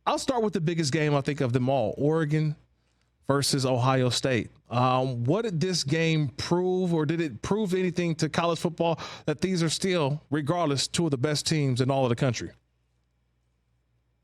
I'll start with the biggest game, I think, of them all, Oregon versus Ohio State. What did this game prove, or did it prove anything to college football that these are still, regardless, two of the best teams in all of the country?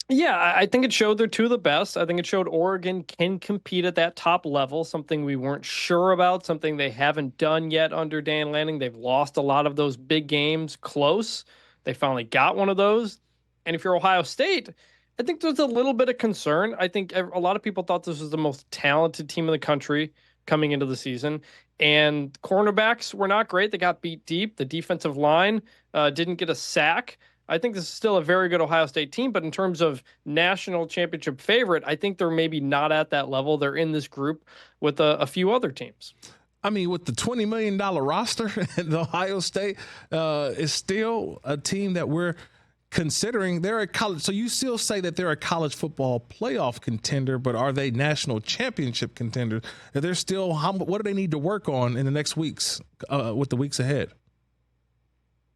Yeah, I think it showed they're two of the best. I think it showed Oregon can compete at that top level, something we weren't sure about, something they haven't done yet under Dan Lanning. They've lost a lot of those big games close. They finally got one of those. And if you're Ohio State, I think there's a little bit of concern. I think a lot of people thought this was the most talented team in the country coming into the season. And cornerbacks were not great. They got beat deep. The defensive line didn't get a sack. I think this is still a very good Ohio State team, but in terms of national championship favorite, I think they're maybe not at that level. They're in this group with a few other teams. I mean, with the $20 million roster, the Ohio State is still a team that we're considering. They're a college. So you still say that they're a college football playoff contender, but are they national championship contenders? They're still, what do they need to work on in the next weeks with the weeks ahead?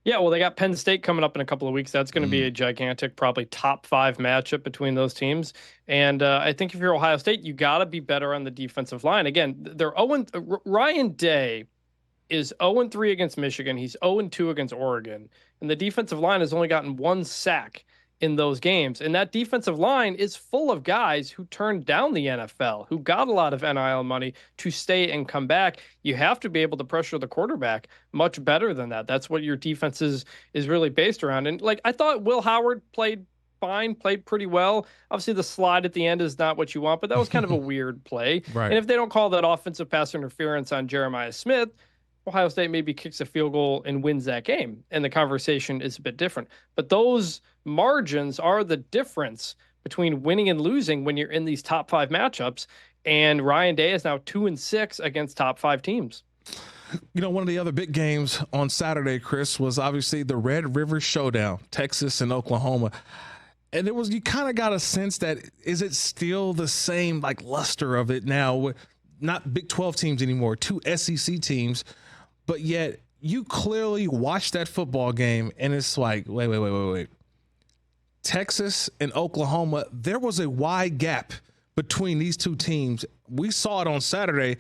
Yeah, well, they got Penn State coming up in a couple of weeks. That's going to be a gigantic, probably top 5 matchup between those teams. And I think if you're Ohio State, you got to be better on the defensive line. Again, they're Ryan Day is 0-3 against Michigan. He's 0-2 against Oregon. And the defensive line has only gotten 1 sack in those games. And that defensive line is full of guys who turned down the NFL, who got a lot of NIL money to stay and come back. You have to be able to pressure the quarterback much better than that. That's what your defense is really based around. And I thought Will Howard played fine, played pretty well. Obviously the slide at the end is not what you want, but that was kind of a weird play. Right. And if they don't call that offensive pass interference on Jeremiah Smith, Ohio State maybe kicks a field goal and wins that game, and the conversation is a bit different. But those margins are the difference between winning and losing when you're in these top 5 matchups, and Ryan Day is now 2-6 against top 5 teams. You know, one of the other big games on Saturday, Chris, was obviously the Red River Showdown, Texas and Oklahoma. And you kind of got a sense that, is it still the same luster of it now? Not Big 12 teams anymore, 2 SEC teams. But yet you clearly watch that football game and it's like, wait. Texas and Oklahoma, there was a wide gap between these two teams. We saw it on Saturday.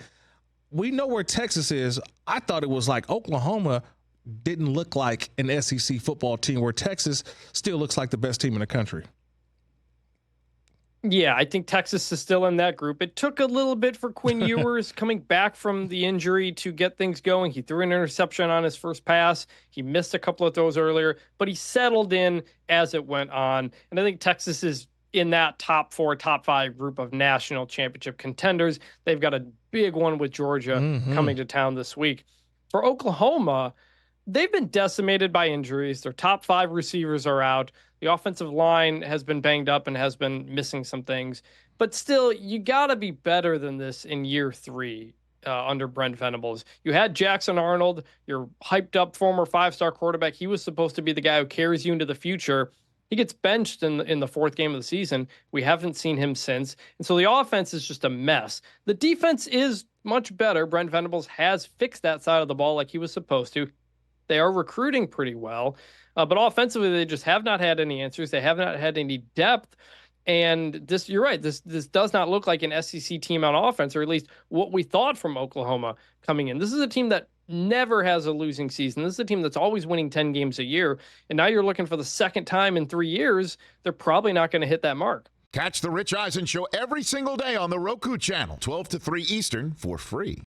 We know where Texas is. I thought it was like Oklahoma didn't look like an SEC football team, where Texas still looks like the best team in the country. Yeah, I think Texas is still in that group. It took a little bit for Quinn Ewers coming back from the injury to get things going. He threw an interception on his first pass. He missed a couple of throws earlier, but he settled in as it went on. And I think Texas is in that top 4, top 5 group of national championship contenders. They've got a big one with Georgia coming to town this week. For Oklahoma, they've been decimated by injuries. Their top 5 receivers are out. The offensive line has been banged up and has been missing some things. But still, you got to be better than this in year 3 under Brent Venables. You had Jackson Arnold, your hyped up former 5-star quarterback. He was supposed to be the guy who carries you into the future. He gets benched in the 4th game of the season. We haven't seen him since. And so the offense is just a mess. The defense is much better. Brent Venables has fixed that side of the ball like he was supposed to. They are recruiting pretty well. But offensively, they just have not had any answers. They have not had any depth. And this, you're right, this does not look like an SEC team on offense, or at least what we thought from Oklahoma coming in. This is a team that never has a losing season. This is a team that's always winning 10 games a year. And now you're looking for the second time in 3 years. They're probably not going to hit that mark. Catch the Rich Eisen Show every single day on the Roku Channel, 12 to 3 Eastern, for free.